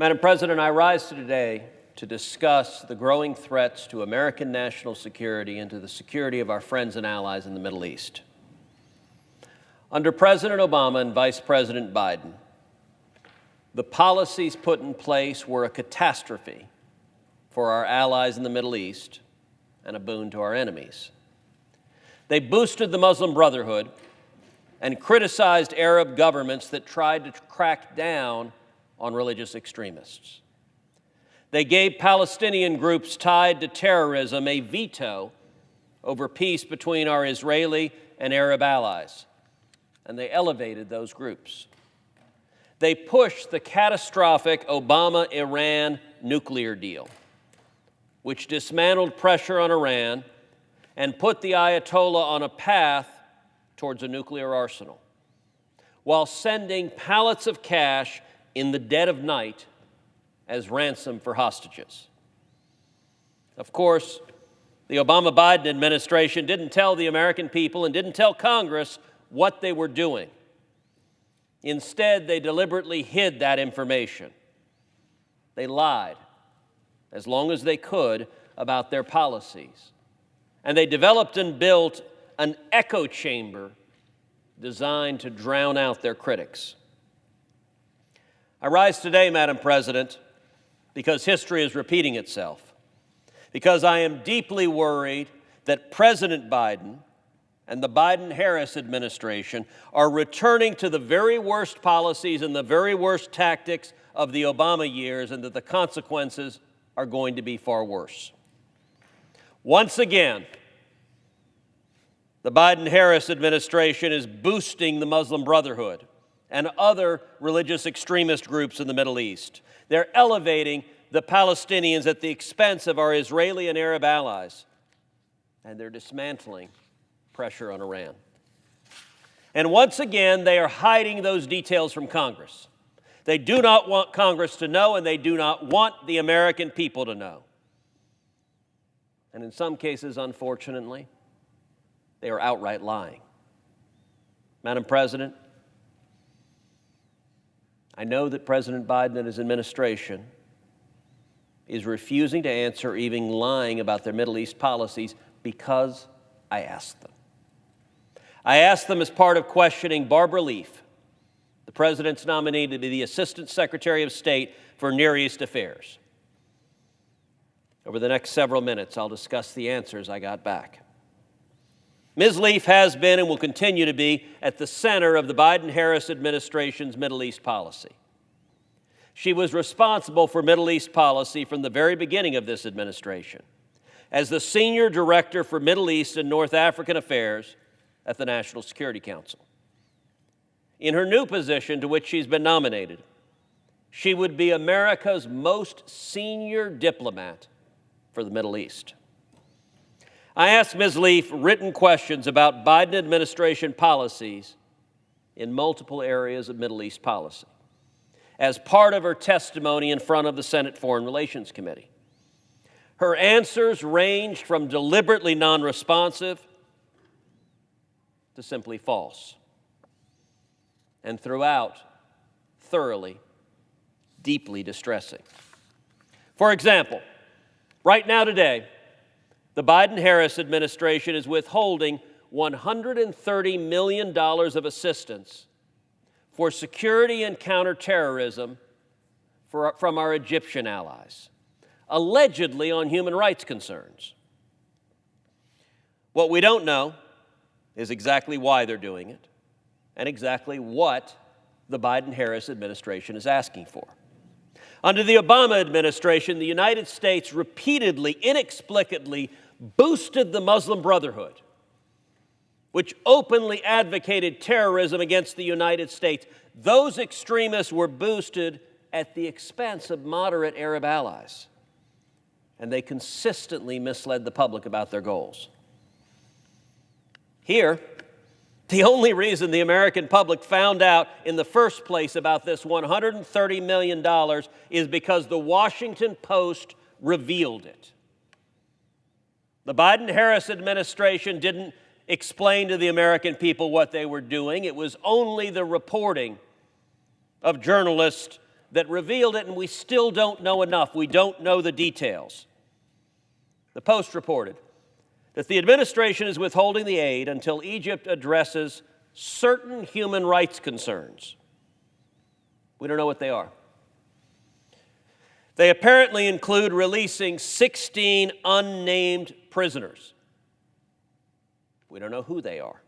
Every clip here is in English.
Madam President, I rise today to discuss the growing threats to American national security and to the security of our friends and allies in the Middle East. Under President Obama and Vice President Biden, the policies put in place were a catastrophe for our allies in the Middle East and a boon to our enemies. They boosted the Muslim Brotherhood and criticized Arab governments that tried to crack down on religious extremists. They gave Palestinian groups tied to terrorism a veto over peace between our Israeli and Arab allies, and they elevated those groups. They pushed the catastrophic Obama-Iran nuclear deal, which dismantled pressure on Iran and put the Ayatollah on a path towards a nuclear arsenal, while sending pallets of cash in the dead of night as ransom for hostages. Of course, the Obama-Biden administration didn't tell the American people and didn't tell Congress what they were doing. Instead, they deliberately hid that information. They lied as long as they could about their policies. And they developed and built an echo chamber designed to drown out their critics. I rise today, Madam President, because history is repeating itself, because I am deeply worried that President Biden and the Biden-Harris administration are returning to the very worst policies and the very worst tactics of the Obama years, and that the consequences are going to be far worse. Once again, the Biden-Harris administration is boosting the Muslim Brotherhood and other religious extremist groups in the Middle East. They're elevating the Palestinians at the expense of our Israeli and Arab allies, and they're dismantling pressure on Iran. And once again, they are hiding those details from Congress. They do not want Congress to know, and they do not want the American people to know. And in some cases, unfortunately, they are outright lying. Madam President, I know that President Biden and his administration is refusing to answer, even lying about their Middle East policies, because I asked them. I asked them as part of questioning Barbara Leaf, the President's nominee to be the Assistant Secretary of State for Near East Affairs. Over the next several minutes, I'll discuss the answers I got back. Ms. Leaf has been and will continue to be at the center of the Biden-Harris administration's Middle East policy. She was responsible for Middle East policy from the very beginning of this administration as the Senior Director for Middle East and North African Affairs at the National Security Council. In her new position to which she's been nominated, she would be America's most senior diplomat for the Middle East. I asked Ms. Leaf written questions about Biden administration policies in multiple areas of Middle East policy as part of her testimony in front of the Senate Foreign Relations Committee. Her answers ranged from deliberately non-responsive to simply false, and throughout, thoroughly, deeply distressing. For example, right now today, the Biden-Harris administration is withholding $130 million of assistance for security and counterterrorism from our Egyptian allies, allegedly on human rights concerns. What we don't know is exactly why they're doing it and exactly what the Biden-Harris administration is asking for. Under the Obama administration, the United States repeatedly, inexplicably boosted the Muslim Brotherhood, which openly advocated terrorism against the United States. Those extremists were boosted at the expense of moderate Arab allies, and they consistently misled the public about their goals. Here, the only reason the American public found out in the first place about this $130 million is because the Washington Post revealed it. The Biden-Harris administration didn't explain to the American people what they were doing. It was only the reporting of journalists that revealed it, and we still don't know enough. We don't know the details. The Post reported that the administration is withholding the aid until Egypt addresses certain human rights concerns. We don't know what they are. They apparently include releasing 16 unnamed prisoners. We don't know who they are.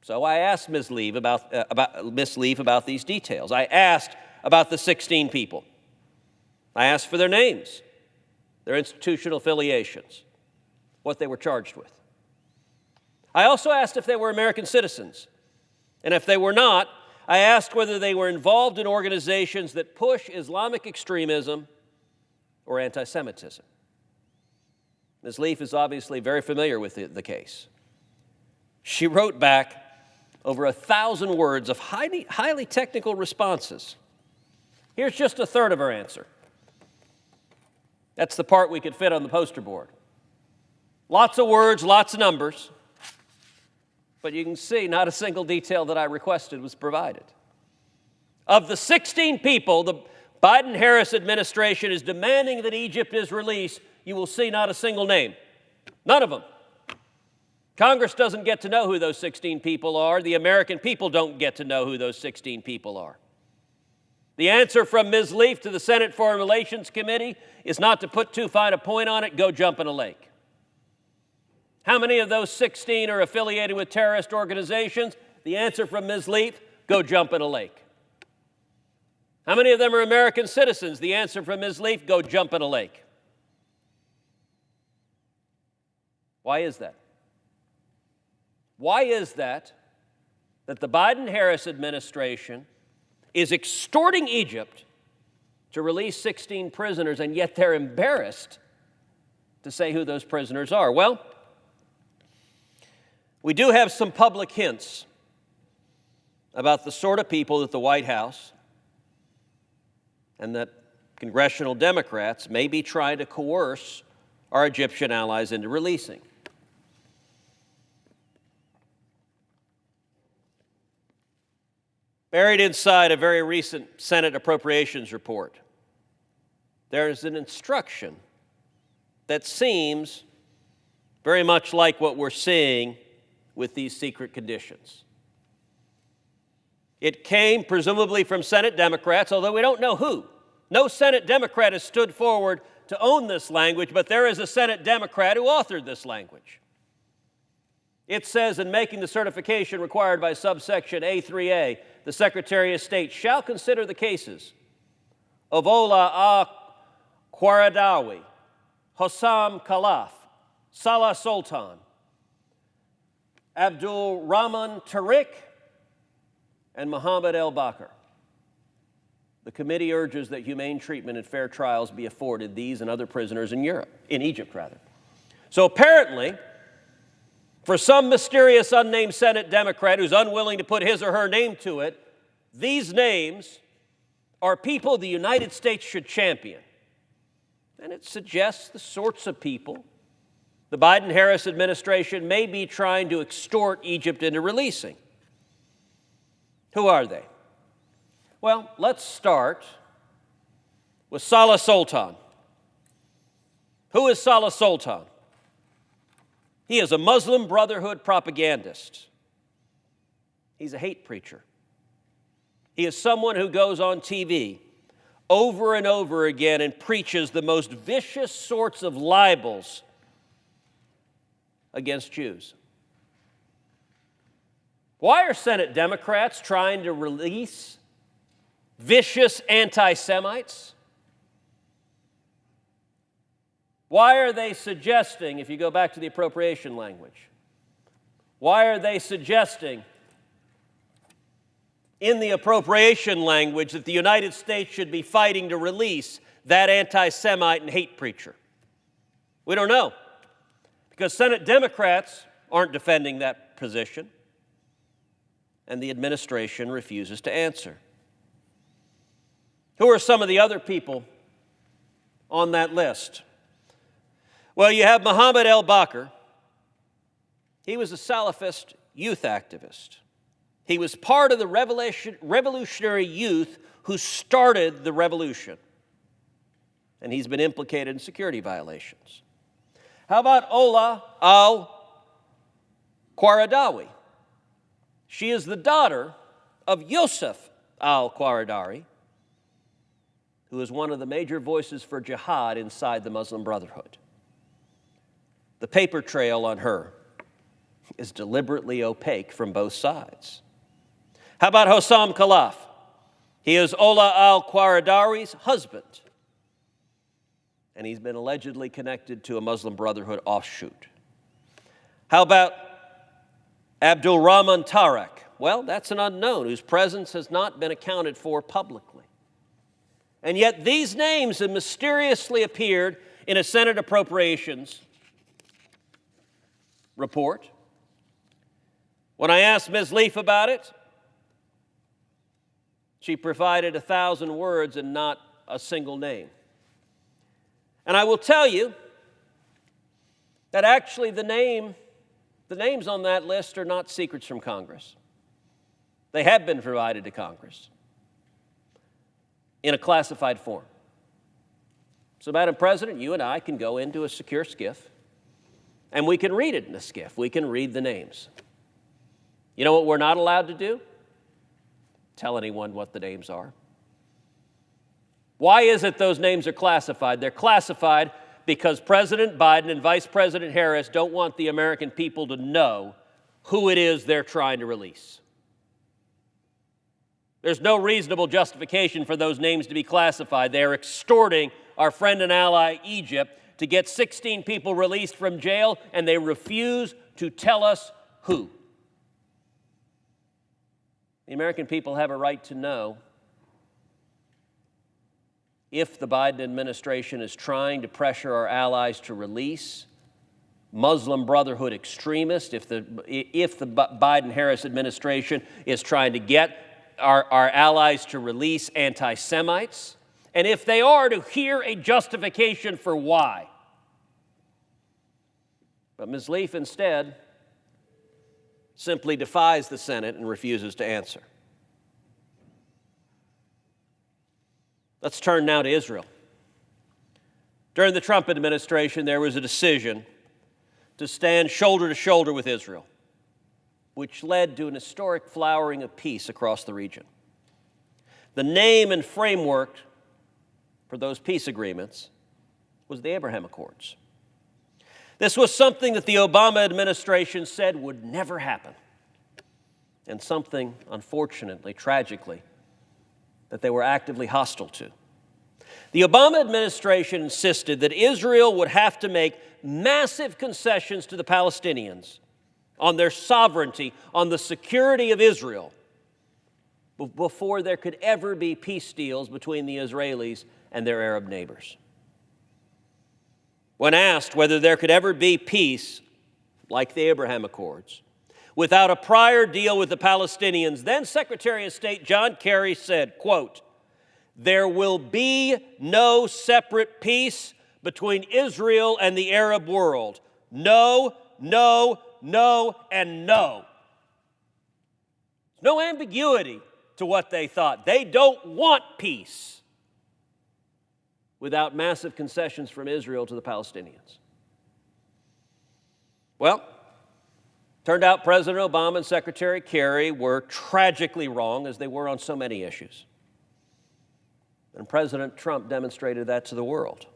So I asked Ms. Leave about these details. I asked about the 16 people. I asked for their names, their institutional affiliations, what they were charged with. I also asked if they were American citizens. And if they were not, I asked whether they were involved in organizations that push Islamic extremism or anti-Semitism. Ms. Leaf is obviously very familiar with the case. She wrote back over 1,000 words of highly technical responses. Here's just a third of her answer. That's the part we could fit on the poster board. Lots of words, lots of numbers, but you can see not a single detail that I requested was provided. Of the 16 people the Biden-Harris administration is demanding that Egypt is released, you will see not a single name. None of them. Congress doesn't get to know who those 16 people are. The American people don't get to know who those 16 people are. The answer from Ms. Leaf to the Senate Foreign Relations Committee is not to put too fine a point on it, go jump in a lake. How many of those 16 are affiliated with terrorist organizations? The answer from Ms. Leaf, go jump in a lake. How many of them are American citizens? The answer from Ms. Leaf, go jump in a lake. Why is that? Why is that the Biden-Harris administration is extorting Egypt to release 16 prisoners, and yet they're embarrassed to say who those prisoners are? Well, we do have some public hints about the sort of people that the White House and that congressional Democrats may be trying to coerce our Egyptian allies into releasing. Buried inside a very recent Senate appropriations report, there is an instruction that seems very much like what we're seeing with these secret conditions. It came presumably from Senate Democrats, although we don't know who. No Senate Democrat has stood forward to own this language, but there is a Senate Democrat who authored this language. It says, in making the certification required by subsection A3A, the Secretary of State shall consider the cases of Ola Al-Qaradawi, Hossam Khalaf, Salah Sultan, Abdul Rahman Tariq, and Mohammed El-Bakr. The committee urges that humane treatment and fair trials be afforded these and other prisoners in Egypt. So apparently, for some mysterious unnamed Senate Democrat who's unwilling to put his or her name to it, these names are people the United States should champion. And it suggests the sorts of people the Biden-Harris administration may be trying to extort Egypt into releasing. Who are they? Well, let's start with Salah Sultan. Who is Salah Sultan? He is a Muslim Brotherhood propagandist. He's a hate preacher. He is someone who goes on TV over and over again and preaches the most vicious sorts of libels against Jews. Why are Senate Democrats trying to release vicious anti-Semites? Why are they suggesting, if you go back to the appropriation language, why are they suggesting in the appropriation language that the United States should be fighting to release that anti-Semite and hate preacher? We don't know, because Senate Democrats aren't defending that position, and the administration refuses to answer. Who are some of the other people on that list? Well, you have Mohammed El-Bakr. He was a Salafist youth activist. He was part of the revolutionary youth who started the revolution, and he's been implicated in security violations. How about Ola al-Qaradawi? She is the daughter of Yusuf al-Qaradawi, who is one of the major voices for jihad inside the Muslim Brotherhood. The paper trail on her is deliberately opaque from both sides. How about Hossam Khalaf? He is Ola al-Qaradawi's husband, and he's been allegedly connected to a Muslim Brotherhood offshoot. How about Abdul Rahman Tarek? Well, that's an unknown whose presence has not been accounted for publicly. And yet these names have mysteriously appeared in a Senate Appropriations report. When I asked Ms. Leaf about it, she provided 1,000 words and not a single name. And I will tell you that actually the names on that list are not secrets from Congress. They have been provided to Congress in a classified form. So, Madam President, you and I can go into a secure SCIF, and we can read it in the SCIF. We can read the names. You know what we're not allowed to do? Tell anyone what the names are. Why is it those names are classified? They're classified because President Biden and Vice President Harris don't want the American people to know who it is they're trying to release. There's no reasonable justification for those names to be classified. They are extorting our friend and ally Egypt to get 16 people released from jail, and they refuse to tell us who. The American people have a right to know if the Biden administration is trying to pressure our allies to release Muslim Brotherhood extremists, if the Biden-Harris administration is trying to get our allies to release anti-Semites, and if they are, to hear a justification for why. But Ms. Leaf instead simply defies the Senate and refuses to answer. Let's turn now to Israel. During the Trump administration, there was a decision to stand shoulder to shoulder with Israel, which led to an historic flowering of peace across the region. The name and framework for those peace agreements was the Abraham Accords. This was something that the Obama administration said would never happen, and something, unfortunately, tragically, that they were actively hostile to. The Obama administration insisted that Israel would have to make massive concessions to the Palestinians on their sovereignty, on the security of Israel, before there could ever be peace deals between the Israelis and their Arab neighbors. When asked whether there could ever be peace, like the Abraham Accords, without a prior deal with the Palestinians, then Secretary of State John Kerry said, quote, "There will be no separate peace between Israel and the Arab world. No, no, no, and no." No ambiguity to what they thought. They don't want peace without massive concessions from Israel to the Palestinians. Well, turned out President Obama and Secretary Kerry were tragically wrong, as they were on so many issues. And President Trump demonstrated that to the world.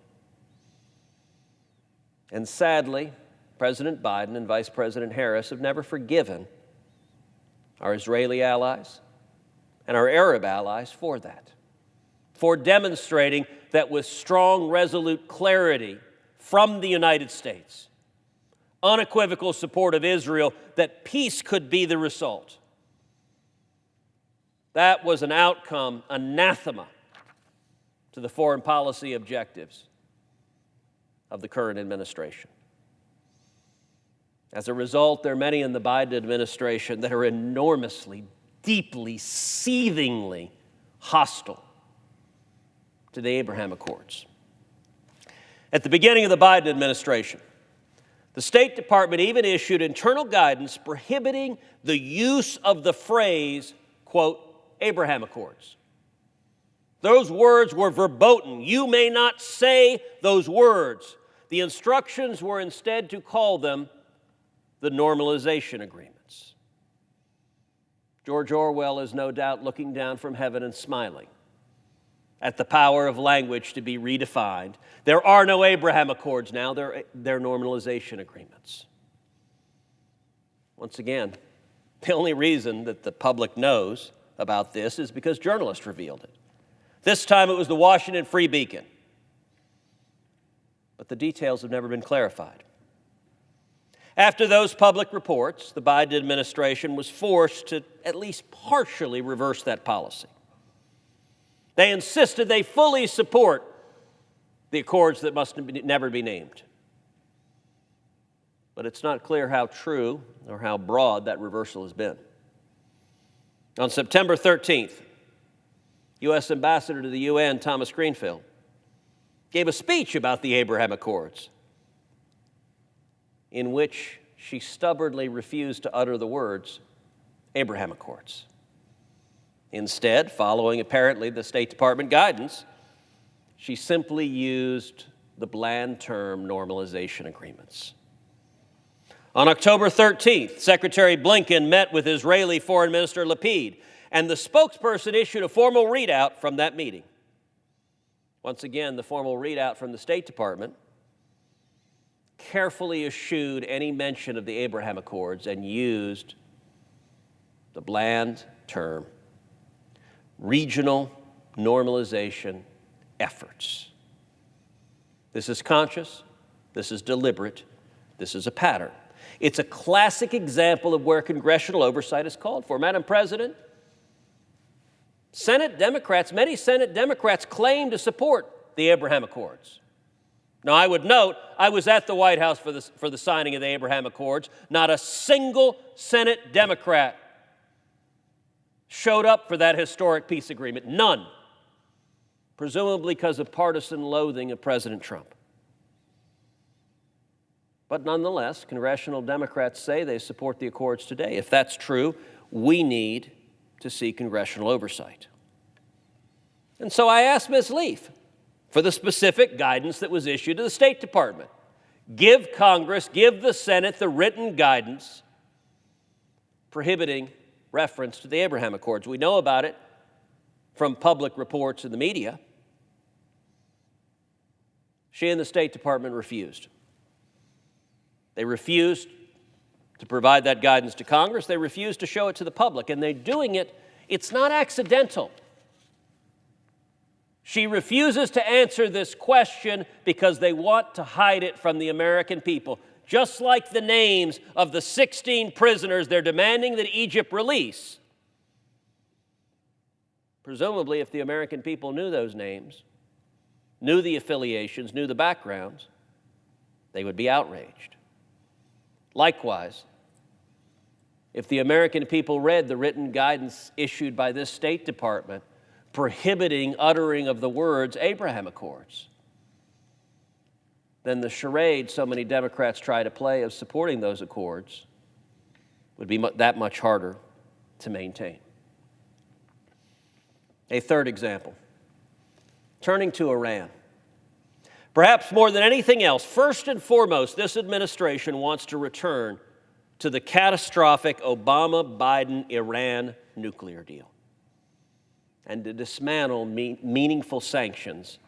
And sadly, President Biden and Vice President Harris have never forgiven our Israeli allies and our Arab allies for that, for demonstrating that with strong, resolute clarity from the United States, unequivocal support of Israel, that peace could be the result. That was an outcome anathema to the foreign policy objectives of the current administration. As a result, there are many in the Biden administration that are enormously, deeply, seethingly hostile to the Abraham Accords. At the beginning of the Biden administration, the State Department even issued internal guidance prohibiting the use of the phrase, quote, Abraham Accords. Those words were verboten. You may not say those words. The instructions were instead to call them the normalization agreements. George Orwell is no doubt looking down from heaven and smiling at the power of language to be redefined. There are no Abraham Accords now, they're normalization agreements. Once again, the only reason that the public knows about this is because journalists revealed it. This time it was the Washington Free Beacon. But the details have never been clarified. After those public reports, the Biden administration was forced to at least partially reverse that policy. They insisted they fully support the accords that must never be named. But it's not clear how true or how broad that reversal has been. On September 13th, U.S. Ambassador to the UN, Thomas Greenfield, gave a speech about the Abraham Accords in which she stubbornly refused to utter the words Abraham Accords. Instead, following apparently the State Department guidance, she simply used the bland term normalization agreements. On October 13th, Secretary Blinken met with Israeli Foreign Minister Lapid, and the spokesperson issued a formal readout from that meeting. Once again, the formal readout from the State Department carefully eschewed any mention of the Abraham Accords and used the bland term regional normalization efforts. This is conscious, this is deliberate, this is a pattern. It's a classic example of where congressional oversight is called for. Madam President, many Senate Democrats claim to support the Abraham Accords. Now, I would note, I was at the White House for the signing of the Abraham Accords. Not a single Senate Democrat showed up for that historic peace agreement. None. Presumably because of partisan loathing of President Trump. But nonetheless, congressional Democrats say they support the accords today. If that's true, we need to see congressional oversight. And so I asked Ms. Leaf for the specific guidance that was issued to the State Department. Give Congress, give the Senate the written guidance prohibiting reference to the Abraham Accords. We know about it from public reports in the media. She and the State Department refused. They refused to provide that guidance to Congress. They refused to show it to the public, and they're doing it. It's not accidental. She refuses to answer this question because they want to hide it from the American people. Just like the names of the 16 prisoners they're demanding that Egypt release. Presumably, if the American people knew those names, knew the affiliations, knew the backgrounds, they would be outraged. Likewise, if the American people read the written guidance issued by this State Department prohibiting uttering of the words Abraham Accords, then the charade so many Democrats try to play of supporting those accords would be that much harder to maintain. A third example, turning to Iran. Perhaps more than anything else, first and foremost, this administration wants to return to the catastrophic Obama-Biden-Iran nuclear deal and to dismantle meaningful sanctions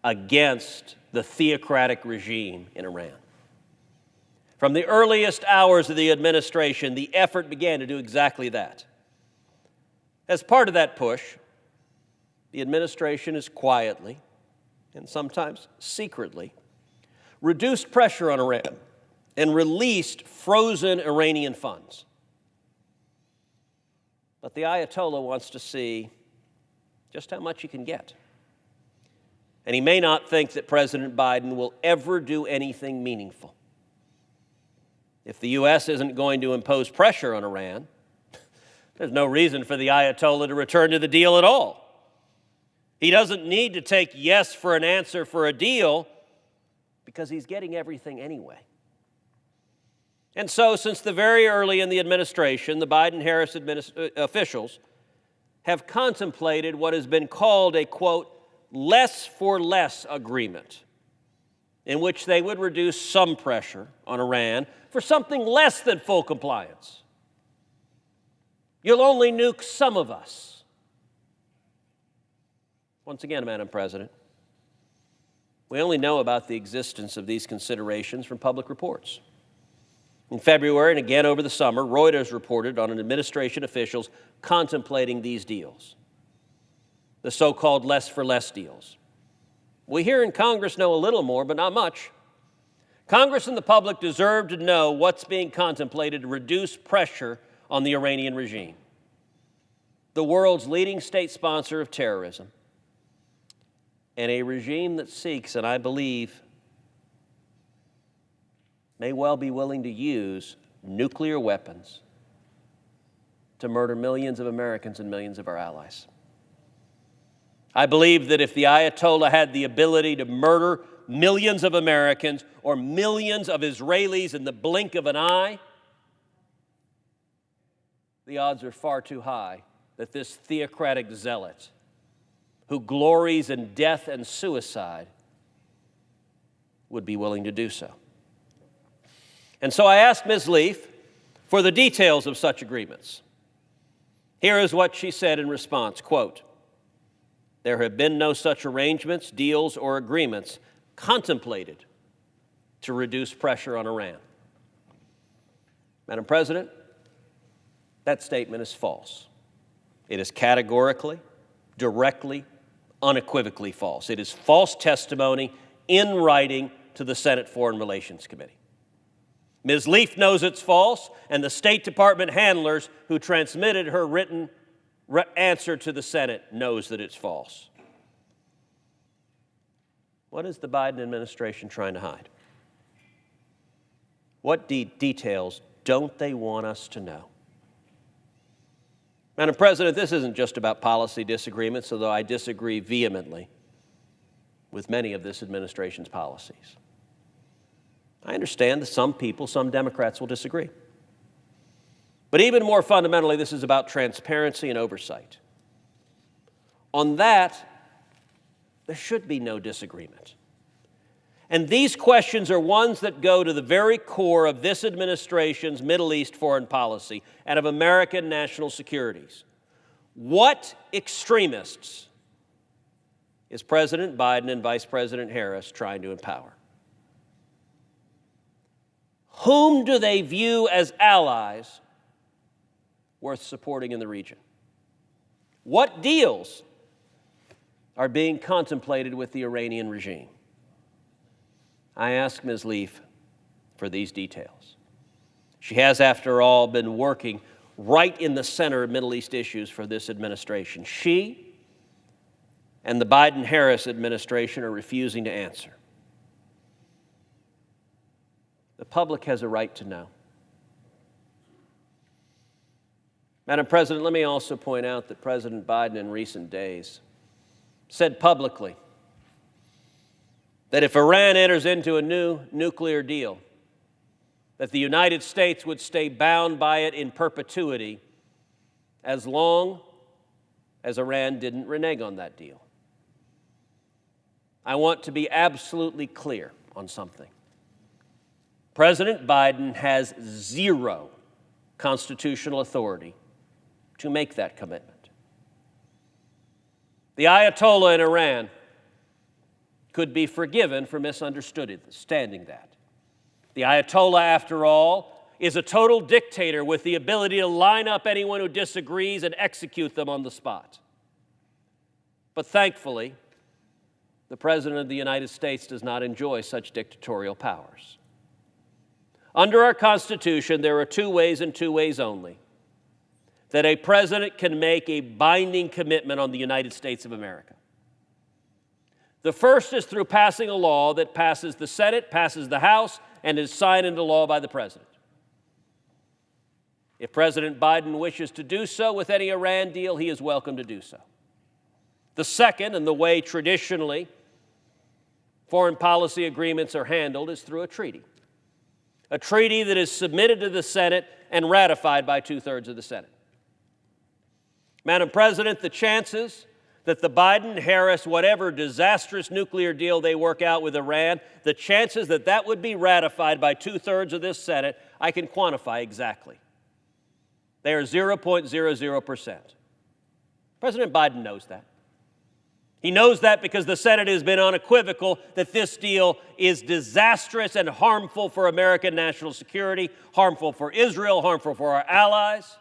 against the theocratic regime in Iran. From the earliest hours of the administration, the effort began to do exactly that. As part of that push, the administration has quietly, and sometimes secretly, reduced pressure on Iran and released frozen Iranian funds. But the Ayatollah wants to see just how much he can get. And he may not think that President Biden will ever do anything meaningful. If the U.S. isn't going to impose pressure on Iran, there's no reason for the Ayatollah to return to the deal at all. He doesn't need to take yes for an answer for a deal because he's getting everything anyway. And so, since the very early in the administration, the Biden-Harris officials have contemplated what has been called a, quote, less for less agreement, in which they would reduce some pressure on Iran for something less than full compliance. You'll only nuke some of us. Once again, Madam President, we only know about the existence of these considerations from public reports. In February and again over the summer, Reuters reported on an administration officials contemplating these deals, the so-called less for less deals. We here in Congress know a little more, but not much. Congress and the public deserve to know what's being contemplated to reduce pressure on the Iranian regime, the world's leading state sponsor of terrorism, and a regime that seeks, and I believe may well be willing to use nuclear weapons to murder millions of Americans and millions of our allies. I believe that if the Ayatollah had the ability to murder millions of Americans or millions of Israelis in the blink of an eye, the odds are far too high that this theocratic zealot who glories in death and suicide would be willing to do so. And so I asked Ms. Leaf for the details of such agreements. Here is what she said in response, quote, "There have been no such arrangements, deals, or agreements contemplated to reduce pressure on Iran." Madam President, that statement is false. It is categorically, directly, unequivocally false. It is false testimony in writing to the Senate Foreign Relations Committee. Ms. Leaf knows it's false, and the State Department handlers who transmitted her written answer to the Senate knows that it's false. What is the Biden administration trying to hide? What details don't they want us to know? Madam President, this isn't just about policy disagreements, although I disagree vehemently with many of this administration's policies. I understand that some people, some Democrats will disagree. But even more fundamentally, this is about transparency and oversight. On that, there should be no disagreement. And these questions are ones that go to the very core of this administration's Middle East foreign policy and of American national securities. What extremists is President Biden and Vice President Harris trying to empower? Whom do they view as allies worth supporting in the region? What deals are being contemplated with the Iranian regime? I ask Ms. Leaf for these details. She has, after all, been working right in the center of Middle East issues for this administration. She and the Biden-Harris administration are refusing to answer. The public has a right to know. Madam President, let me also point out that President Biden in recent days said publicly that if Iran enters into a new nuclear deal, that the United States would stay bound by it in perpetuity as long as Iran didn't renege on that deal. I want to be absolutely clear on something. President Biden has zero constitutional authority to make that commitment. The Ayatollah in Iran could be forgiven for misunderstanding that. The Ayatollah, after all, is a total dictator with the ability to line up anyone who disagrees and execute them on the spot. But thankfully, the President of the United States does not enjoy such dictatorial powers. Under our Constitution, there are two ways and two ways only that a president can make a binding commitment on the United States of America. The first is through passing a law that passes the Senate, passes the House, and is signed into law by the President. If President Biden wishes to do so with any Iran deal, he is welcome to do so. The second, and the way traditionally foreign policy agreements are handled, is through a treaty that is submitted to the Senate and ratified by 2/3 of the Senate. Madam President, the chances that the Biden-Harris, whatever disastrous nuclear deal they work out with Iran, the chances that that would be ratified by 2/3 of this Senate, I can quantify exactly. They are 0.00%. President Biden knows that. He knows that because the Senate has been unequivocal that this deal is disastrous and harmful for American national security, harmful for Israel, harmful for our allies.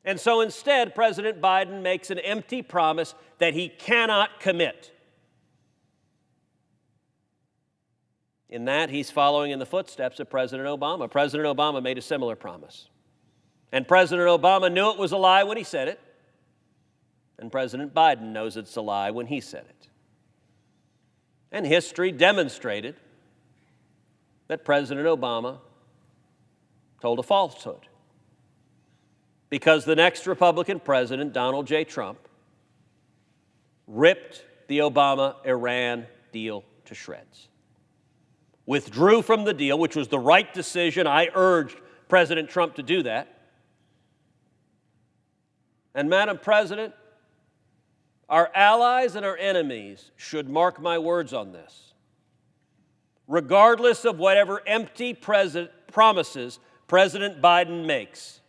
And so instead, President Biden makes an empty promise that he cannot commit. In that, he's following in the footsteps of President Obama. President Obama made a similar promise. And President Obama knew it was a lie when he said it. And President Biden knows it's a lie when he said it. And history demonstrated that President Obama told a falsehood. Because the next Republican president, Donald J. Trump, ripped the Obama-Iran deal to shreds. Withdrew from the deal, which was the right decision. I urged President Trump to do that. And Madam President, our allies and our enemies should mark my words on this. Regardless of whatever empty promises President Biden makes,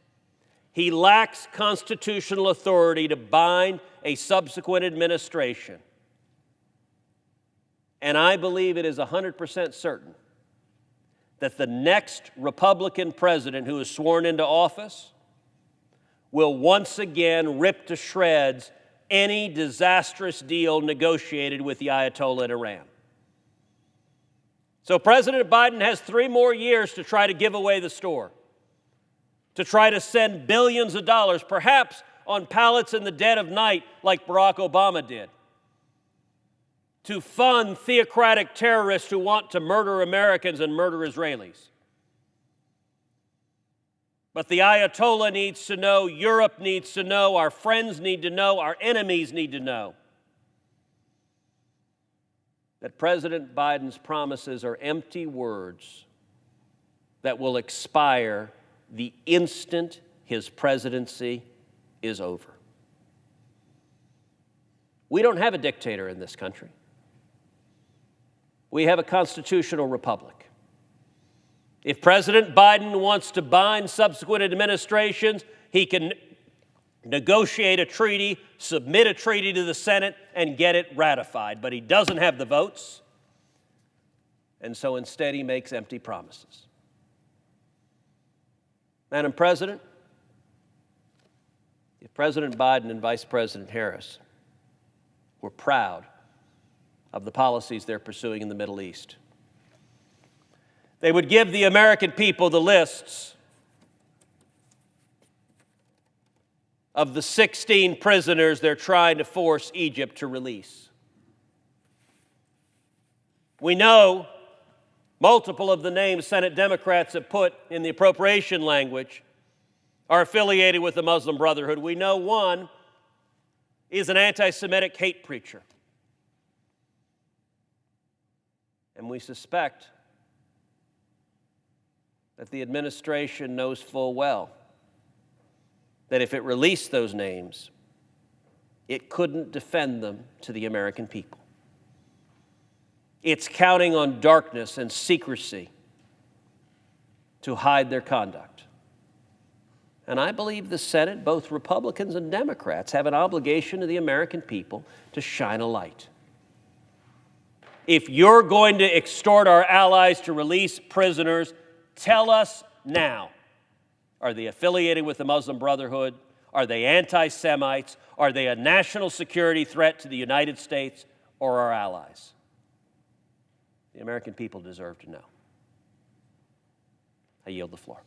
he lacks constitutional authority to bind a subsequent administration. And I believe it is 100% certain that the next Republican president who is sworn into office will once again rip to shreds any disastrous deal negotiated with the Ayatollah in Iran. So President Biden has 3 more years to try to give away the store, to try to send billions of dollars, perhaps on pallets in the dead of night like Barack Obama did, to fund theocratic terrorists who want to murder Americans and murder Israelis. But the Ayatollah needs to know, Europe needs to know, our friends need to know, our enemies need to know that President Biden's promises are empty words that will expire the instant his presidency is over. We don't have a dictator in this country. We have a constitutional republic. If President Biden wants to bind subsequent administrations, he can negotiate a treaty, submit a treaty to the Senate, and get it ratified. But he doesn't have the votes, and so instead he makes empty promises. Madam President, if President Biden and Vice President Harris were proud of the policies they're pursuing in the Middle East, they would give the American people the lists of the 16 prisoners they're trying to force Egypt to release. We know multiple of the names Senate Democrats have put in the appropriation language are affiliated with the Muslim Brotherhood. We know one is an anti-Semitic hate preacher. And we suspect that the administration knows full well that if it released those names, it couldn't defend them to the American people. It's counting on darkness and secrecy to hide their conduct. And I believe the Senate, both Republicans and Democrats, have an obligation to the American people to shine a light. If you're going to extort our allies to release prisoners, tell us now. Are they affiliated with the Muslim Brotherhood? Are they anti-Semites? Are they a national security threat to the United States or our allies? The American people deserve to know. I yield the floor.